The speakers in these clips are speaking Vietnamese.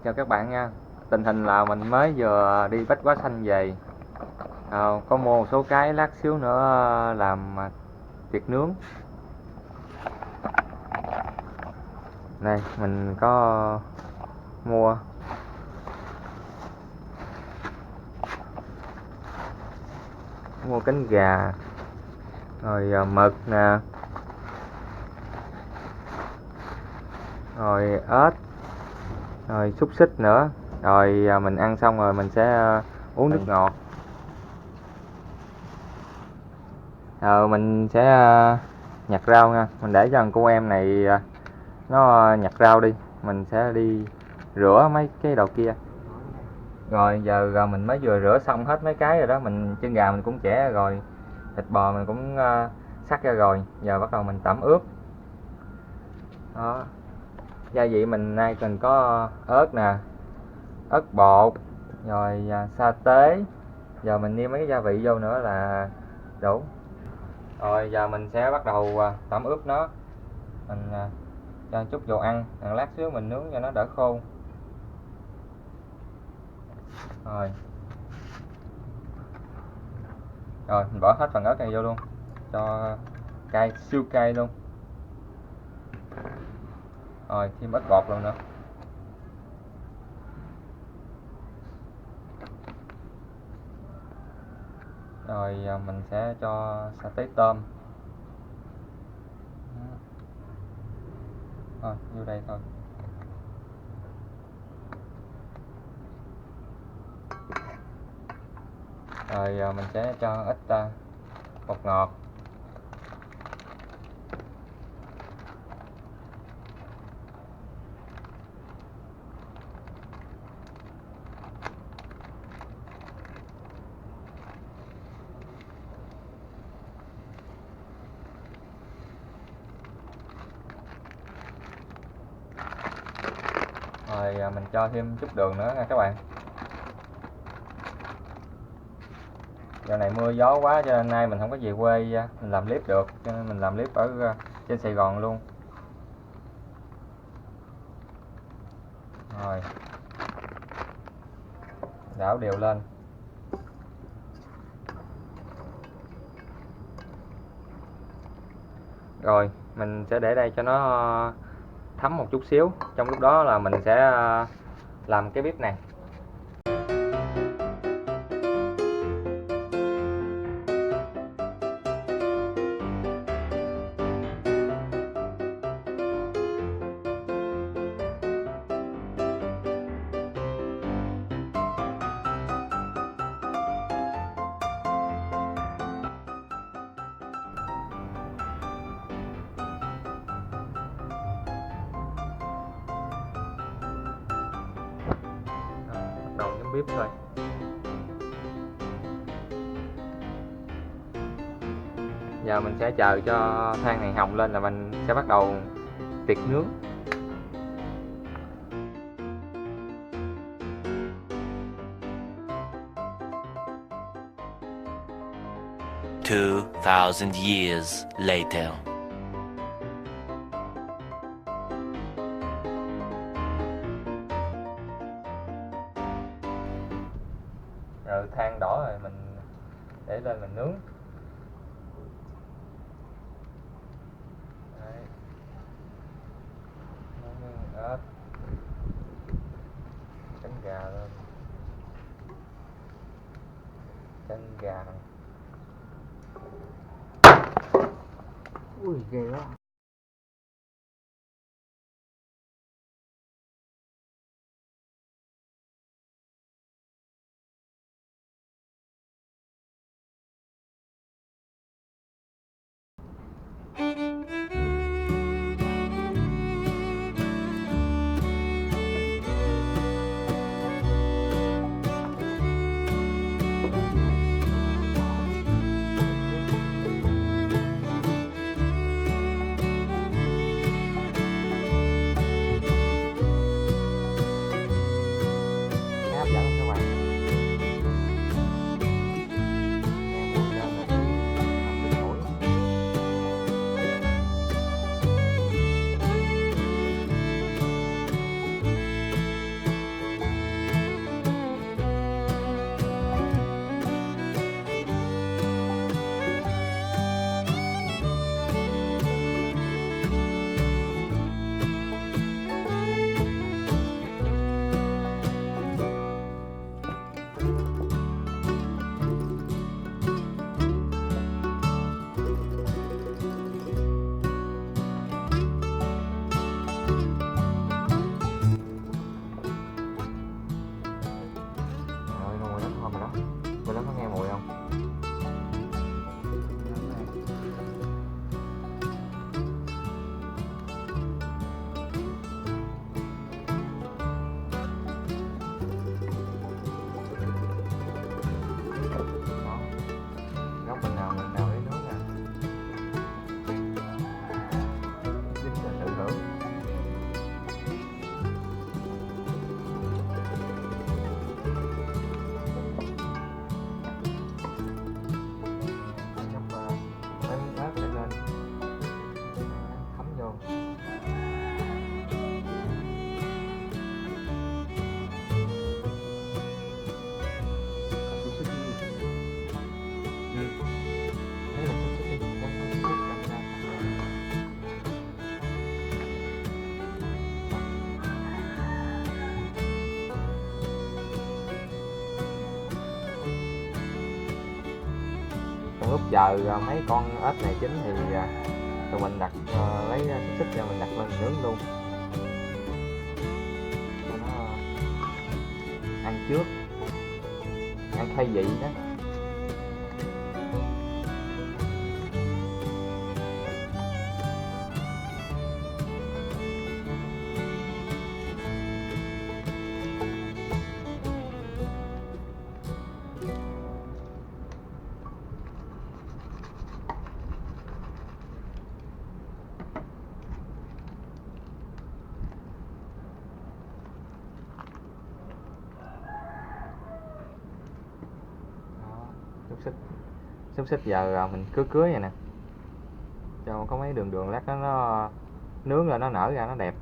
Chào các bạn nha. Tình hình là mình mới vừa đi Bách Hóa Xanh về. Có mua một số cái lát xíu nữa làm thịt nướng. Đây, mình có mua cánh gà, rồi mực nè, rồi ếch, rồi xúc xích nữa. Rồi mình ăn xong rồi mình sẽ uống nước ngọt. Mình sẽ nhặt rau nha. Mình để cho thằng cô em này nó nhặt rau đi. Mình sẽ đi rửa mấy cái đầu kia. Rồi giờ mình mới vừa rửa xong hết mấy cái rồi đó. Chân gà mình cũng chẻ rồi, thịt bò mình cũng xắt ra rồi. Giờ bắt đầu mình tẩm ướp. Đó. Gia vị mình nay cần có ớt nè, ớt bột, rồi sa tế. Giờ mình nêm mấy cái gia vị vô nữa là đủ. Rồi giờ mình sẽ bắt đầu tẩm ướp nó. Mình cho chút dầu ăn, lát xíu mình nướng cho nó đỡ khô. Rồi mình bỏ hết phần ớt này vô luôn, cho cay, siêu cay luôn. Rồi thêm ít bột luôn nữa. Rồi mình sẽ cho sa tế tôm. Rồi vô đây thôi. Rồi mình sẽ cho ít bột ngọt. Rồi mình cho thêm chút đường nữa nha các bạn. Giờ này mưa gió quá cho nên nay mình không có về quê mình làm clip được, cho nên mình làm clip ở trên Sài Gòn luôn. Rồi đảo đều lên. Rồi mình sẽ để đây cho nó thấm một chút xíu. Trong lúc đó là mình sẽ làm cái bếp này. Đầu nhắm bếp thôi. Giờ mình sẽ chờ cho than này hồng lên là mình sẽ bắt đầu tiệc nướng. Two thousand years later. Rồi than đỏ rồi mình để lên mình nướng. Đấy. Nướng ớt, cánh gà lên, cánh gà này. Ui ghê quá. Hấp dẫn không các bạn? Nghe mùi ra là hợp với mũi. lúc chờ mấy con ếch này chín thì tụi mình đặt lấy xúc xích ra mình đặt lên nướng luôn cho nó ăn trước, ăn khai vị đó. Xúc xích giờ mình cưới vậy nè cho có mấy đường đường lát nó nướng rồi nó nở ra nó đẹp.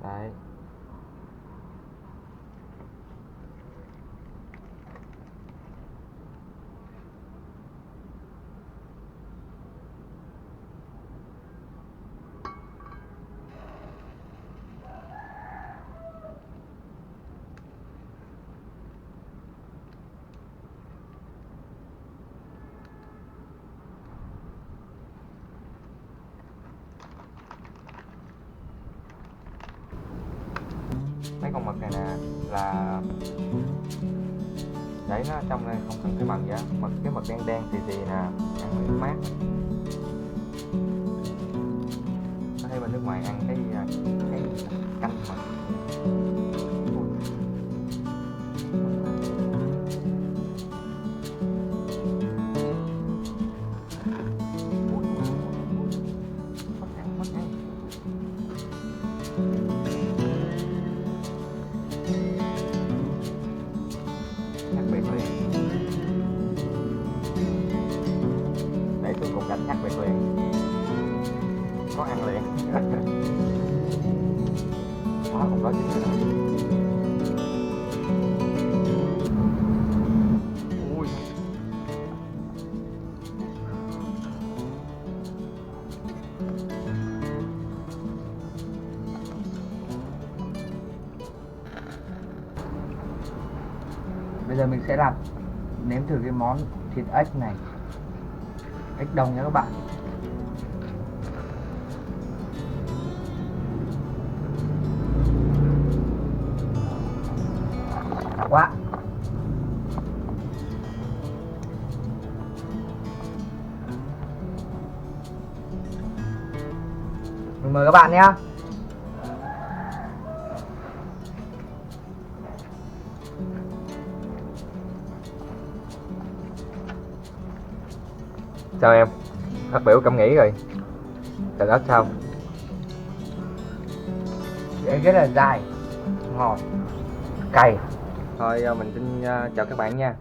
Đấy. Mấy con mực này nè là để nó trong đây không cần cái mật vậy, cái mực đen đen thì nè ăn mát. Có thấy bên nước ngoài ăn cái canh mực. Để xuống cục gạch nhắc biệt liền, có ăn liền. Đó, cục đó chính là đó. Ui. Bây giờ mình sẽ làm nếm thử cái món thịt ếch này, ếch đồng nha các bạn. Quá. Mình mời các bạn nhé. Sao em? Phát biểu cảm nghĩ rồi. Thịt ếch sao? Rất là dài, ngọt, cay. Thôi mình xin chào các bạn nha.